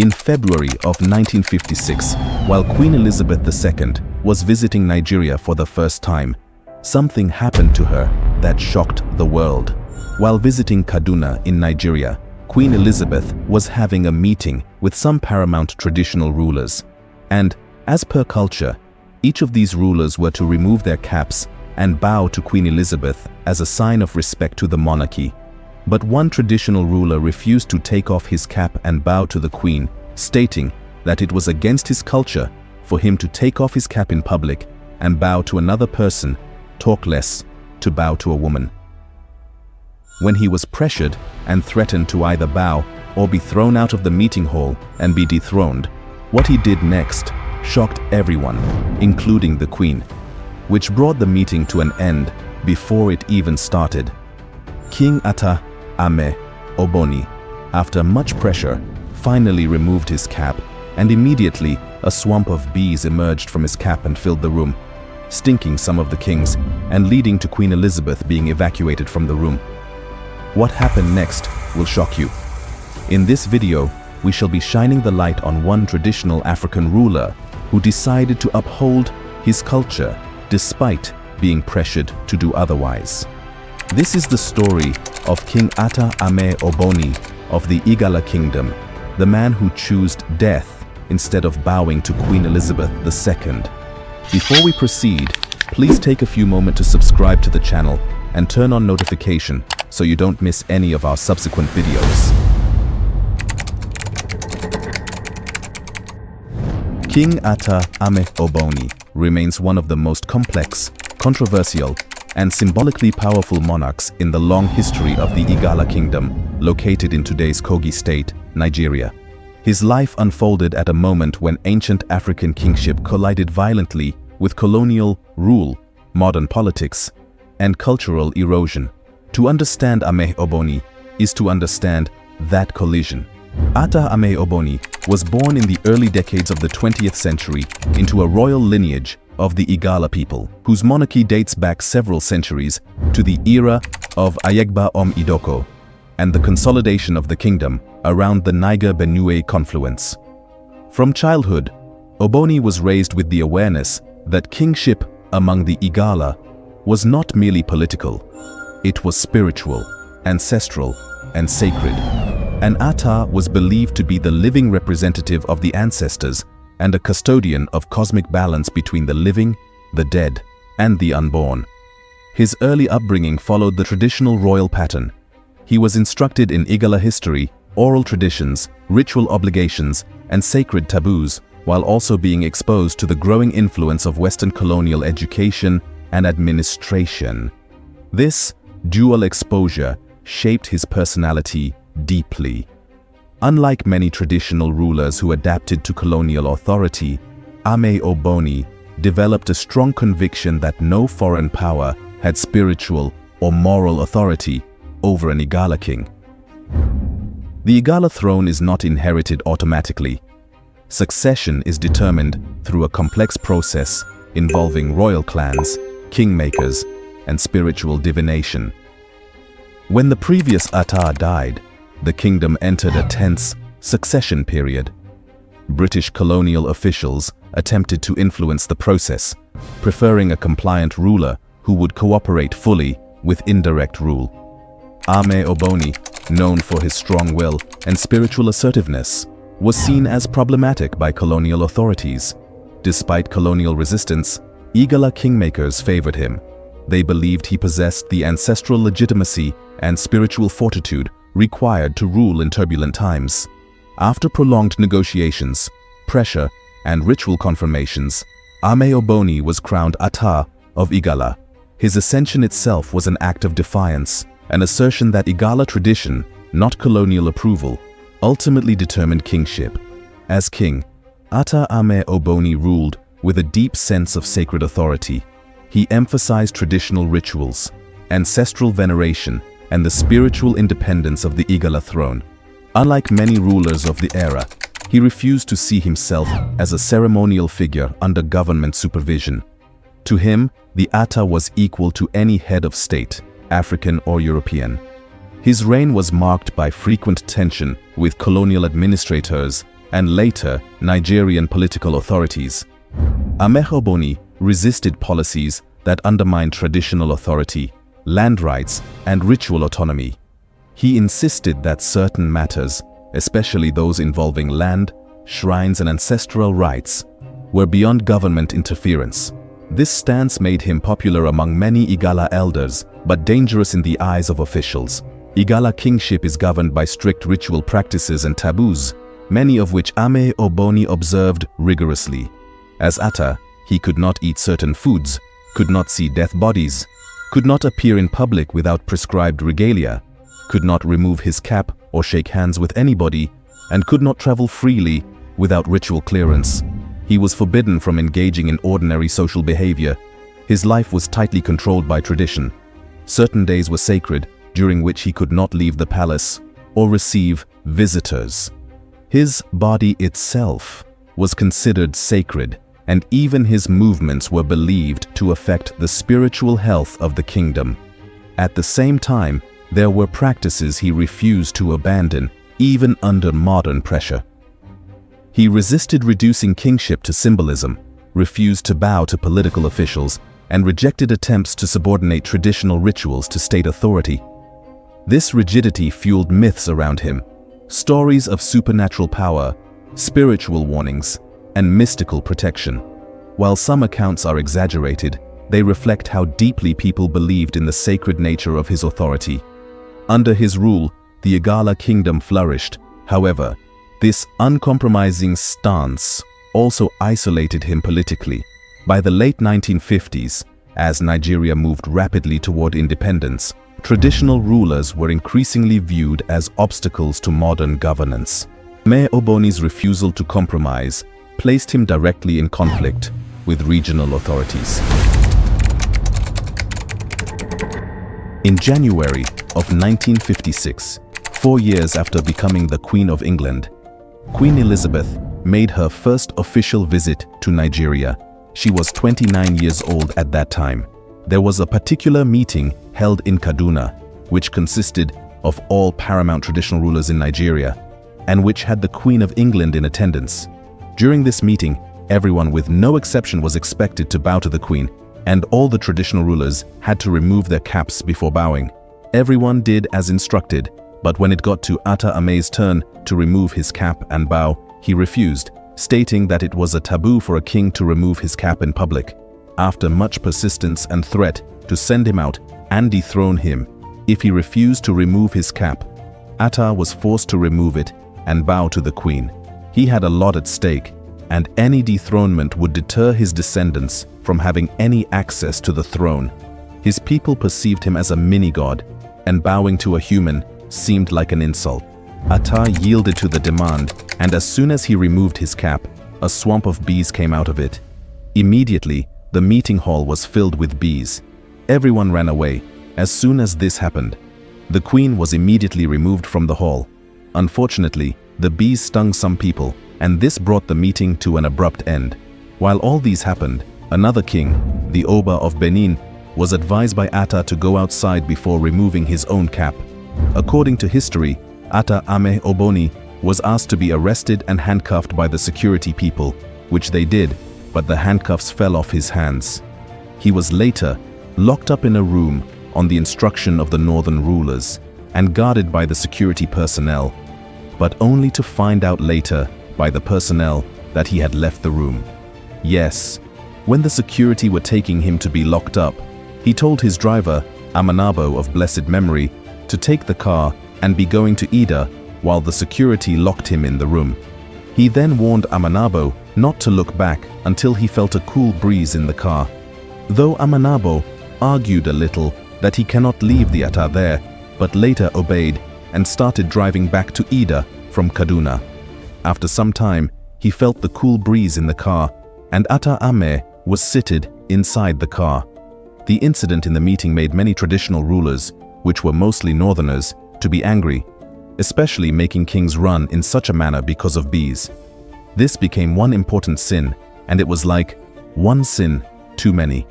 In February of 1956, while Queen Elizabeth II was visiting Nigeria for the first time, something happened to her that shocked the world. While visiting Kaduna in Nigeria, Queen Elizabeth was having a meeting with some paramount traditional rulers. And, as per culture, each of these rulers were to remove their caps and bow to Queen Elizabeth as a sign of respect to the monarchy. But one traditional ruler refused to take off his cap and bow to the Queen, stating that it was against his culture for him to take off his cap in public and bow to another person, talk less to bow to a woman. When he was pressured and threatened to either bow or be thrown out of the meeting hall and be dethroned, what he did next shocked everyone, including the Queen, which brought the meeting to an end before it even started. King Ata Ame Oboni, after much pressure, finally removed his cap, and immediately a swamp of bees emerged from his cap and filled the room, stinking some of the kings and leading to Queen Elizabeth being evacuated from the room. What happened next will shock you. In this video, we shall be shining the light on one traditional African ruler who decided to uphold his culture despite being pressured to do otherwise. This is the story of King Ata Ame Oboni of the Igala Kingdom, the man who chose death instead of bowing to Queen Elizabeth II. Before we proceed, please take a few moments to subscribe to the channel and turn on notification so you don't miss any of our subsequent videos. King Ata Ame Oboni remains one of the most complex, controversial, and symbolically powerful monarchs in the long history of the Igala Kingdom, located in today's Kogi State, Nigeria. His life unfolded at a moment when ancient African kingship collided violently with colonial rule, modern politics, and cultural erosion. To understand Ame Oboni is to understand that collision. Ata Ame Oboni was born in the early decades of the 20th century into a royal lineage of the Igala people, whose monarchy dates back several centuries to the era of Ayegba Idoko and the consolidation of the kingdom around the Niger-Benue confluence. From childhood, Oboni was raised with the awareness that kingship among the Igala was not merely political, it was spiritual, ancestral, and sacred. And Ata was believed to be the living representative of the ancestors and a custodian of cosmic balance between the living, the dead, and the unborn. His early upbringing followed the traditional royal pattern. He was instructed in Igala history, oral traditions, ritual obligations, and sacred taboos, while also being exposed to the growing influence of Western colonial education and administration. This dual exposure shaped his personality deeply. Unlike many traditional rulers who adapted to colonial authority, Ame Oboni developed a strong conviction that no foreign power had spiritual or moral authority over an Igala king. The Igala throne is not inherited automatically. Succession is determined through a complex process involving royal clans, kingmakers, and spiritual divination. When the previous Ata died, the kingdom entered a tense succession period. British colonial officials attempted to influence the process, preferring a compliant ruler who would cooperate fully with indirect rule. Ame Oboni, known for his strong will and spiritual assertiveness, was seen as problematic by colonial authorities. Despite colonial resistance, Igala kingmakers favored him. They believed he possessed the ancestral legitimacy and spiritual fortitude required to rule in turbulent times. After prolonged negotiations, pressure, and ritual confirmations, Ame Oboni was crowned Ata of Igala. His ascension itself was an act of defiance, an assertion that Igala tradition, not colonial approval, ultimately determined kingship. As king, Ata Ame Oboni ruled with a deep sense of sacred authority. He emphasized traditional rituals, ancestral veneration, and the spiritual independence of the Igala throne. Unlike many rulers of the era, he refused to see himself as a ceremonial figure under government supervision. To him, the Ata was equal to any head of state, African or European. His reign was marked by frequent tension with colonial administrators and later Nigerian political authorities. Ame Oboni resisted policies that undermined traditional authority, land rights, and ritual autonomy. He insisted that certain matters, especially those involving land, shrines, and ancestral rights, were beyond government interference. This stance made him popular among many Igala elders, but dangerous in the eyes of officials. Igala kingship is governed by strict ritual practices and taboos, many of which Ame Oboni observed rigorously. As Atta, he could not eat certain foods, could not see dead bodies, could not appear in public without prescribed regalia, could not remove his cap or shake hands with anybody, and could not travel freely without ritual clearance. He was forbidden from engaging in ordinary social behavior. His life was tightly controlled by tradition. Certain days were sacred, during which he could not leave the palace or receive visitors. His body itself was considered sacred, and even his movements were believed to affect the spiritual health of the kingdom. At the same time, there were practices he refused to abandon, even under modern pressure. He resisted reducing kingship to symbolism, refused to bow to political officials, and rejected attempts to subordinate traditional rituals to state authority. This rigidity fueled myths around him, stories of supernatural power, spiritual warnings, and mystical protection. While some accounts are exaggerated, they reflect how deeply people believed in the sacred nature of his authority. Under his rule, the Igala kingdom flourished. However, this uncompromising stance also isolated him politically. By the late 1950s, as Nigeria moved rapidly toward independence, traditional rulers were increasingly viewed as obstacles to modern governance. Ame Oboni's refusal to compromise placed him directly in conflict with regional authorities. In January of 1956, 4 years after becoming the Queen of England, Queen Elizabeth made her first official visit to Nigeria. She was 29 years old at that time. There was a particular meeting held in Kaduna, which consisted of all paramount traditional rulers in Nigeria, and which had the Queen of England in attendance. During this meeting, everyone with no exception was expected to bow to the Queen, and all the traditional rulers had to remove their caps before bowing. Everyone did as instructed, but when it got to Atta Ame's turn to remove his cap and bow, he refused, stating that it was a taboo for a king to remove his cap in public. After much persistence and threat to send him out and dethrone him if he refused to remove his cap, Atta was forced to remove it and bow to the Queen. He had a lot at stake, and any dethronement would deter his descendants from having any access to the throne. His people perceived him as a mini-god, and bowing to a human seemed like an insult. Atta yielded to the demand, and as soon as he removed his cap, a swamp of bees came out of it. Immediately, the meeting hall was filled with bees. Everyone ran away. As soon as this happened, the Queen was immediately removed from the hall. Unfortunately, the bees stung some people, and this brought the meeting to an abrupt end. While all these happened, another king, the Oba of Benin, was advised by Atta to go outside before removing his own cap. According to history, Atta Ame Oboni was asked to be arrested and handcuffed by the security people, which they did, but the handcuffs fell off his hands. He was later locked up in a room on the instruction of the northern rulers and guarded by the security personnel, but only to find out later by the personnel that he had left the room. Yes, when the security were taking him to be locked up, he told his driver, Amanabo of blessed memory, to take the car and be going to Ida while the security locked him in the room. He then warned Amanabo not to look back until he felt a cool breeze in the car. Though Amanabo argued a little that he cannot leave the Atta there, but later obeyed and started driving back to Ida from Kaduna. After some time, he felt the cool breeze in the car, and Atta Ame was seated inside the car. The incident in the meeting made many traditional rulers, which were mostly northerners, to be angry, especially making kings run in such a manner because of bees. This became one important sin, and it was like one sin too many.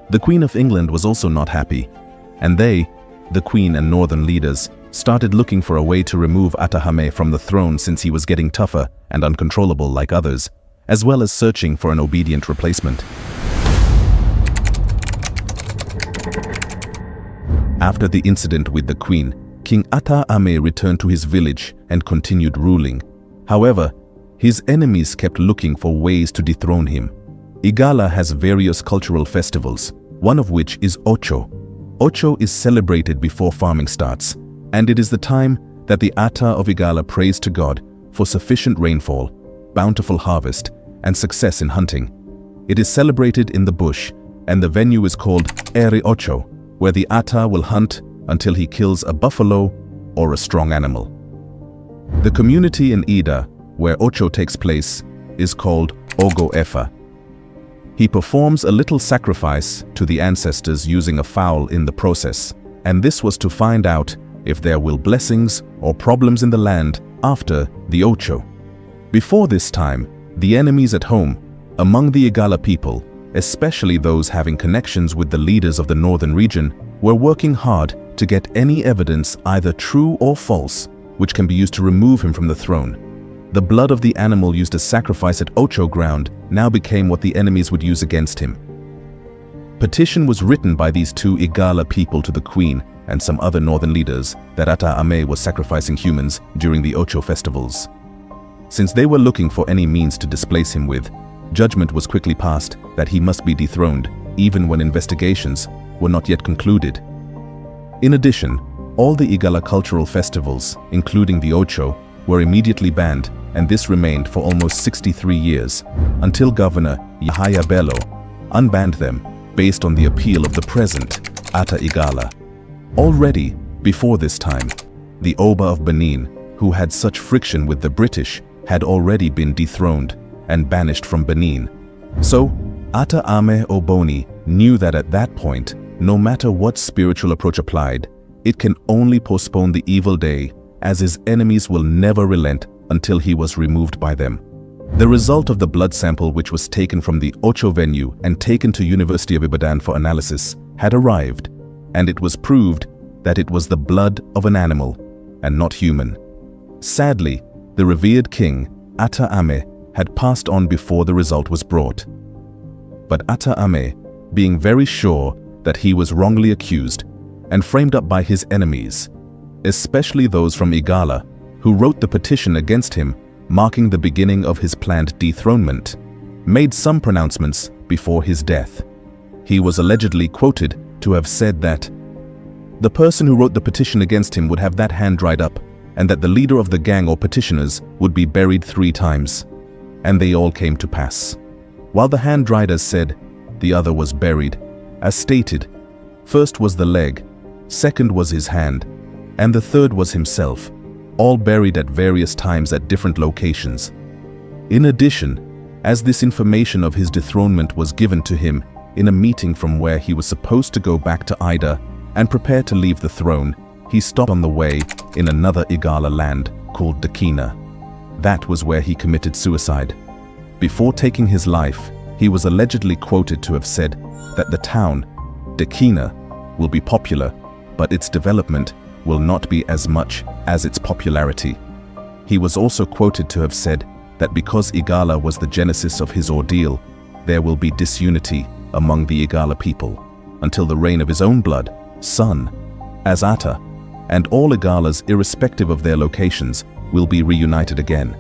The Queen of England was also not happy, and they, the Queen and northern leaders, started looking for a way to remove Atta Ame from the throne since he was getting tougher and uncontrollable like others, as well as searching for an obedient replacement. After the incident with the queen, King Ata Ame returned to his village and continued ruling. However, his enemies kept looking for ways to dethrone him. Igala has various cultural festivals, one of which is Ocho. Ocho is celebrated before farming starts, and it is the time that the Ata of Igala prays to God for sufficient rainfall, bountiful harvest, and success in hunting. It is celebrated in the bush, and the venue is called Ere Ocho, where the Ata will hunt until he kills a buffalo or a strong animal. The community in Ida, where Ocho takes place, is called Ogo Efa. He performs a little sacrifice to the ancestors using a fowl in the process, and this was to find out if there will blessings or problems in the land after the Ocho. Before this time, the enemies at home, among the Igala people, especially those having connections with the leaders of the northern region, were working hard to get any evidence, either true or false, which can be used to remove him from the throne. The blood of the animal used as sacrifice at Ocho ground now became what the enemies would use against him. Petition was written by these two Igala people to the queen and some other northern leaders that Ata Ame was sacrificing humans during the Ocho festivals. Since they were looking for any means to displace him with, judgment was quickly passed that he must be dethroned, even when investigations were not yet concluded. In addition, all the Igala cultural festivals, including the Ocho, were immediately banned, and this remained for almost 63 years, until Governor Yahaya Bello unbanned them based on the appeal of the present Ata Igala. Already, before this time, the Oba of Benin, who had such friction with the British, had already been dethroned and banished from Benin. So, Ata Ame Oboni knew that at that point, no matter what spiritual approach applied, it can only postpone the evil day, as his enemies will never relent until he was removed by them. The result of the blood sample, which was taken from the Ocho venue and taken to University of Ibadan for analysis, had arrived, and it was proved that it was the blood of an animal and not human. Sadly, the revered king, Ata Ame, had passed on before the result was brought. But Ata Ame, being very sure that he was wrongly accused and framed up by his enemies, especially those from Igala, who wrote the petition against him, marking the beginning of his planned dethronement, made some pronouncements before his death. He was allegedly quoted to have said that the person who wrote the petition against him would have that hand dried up, and that the leader of the gang or petitioners would be buried 3 times. And they all came to pass. While the hand dried as said, the other was buried. As stated, first was the leg, second was his hand, and the third was himself, all buried at various times at different locations. In addition, as this information of his dethronement was given to him in a meeting from where he was supposed to go back to Ida and prepare to leave the throne, he stopped on the way in another Igala land called Dakina. That was where he committed suicide. Before taking his life, he was allegedly quoted to have said that the town, Dakina, will be popular, but its development will not be as much as its popularity. He was also quoted to have said that because Igala was the genesis of his ordeal, there will be disunity among the Igala people until the reign of his own blood, son, as Ata, and all Igalas, irrespective of their locations, will be reunited again.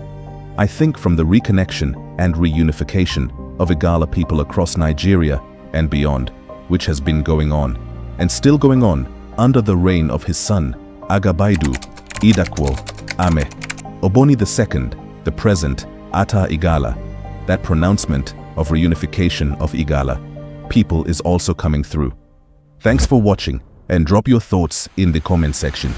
I think from the reconnection and reunification of Igala people across Nigeria and beyond, which has been going on, and still going on, under the reign of his son, Agabaidu Idakwo Ame Oboni II, the present Ata Igala, that pronouncement of reunification of Igala people is also coming through. Thanks for watching, and drop your thoughts in the comment section.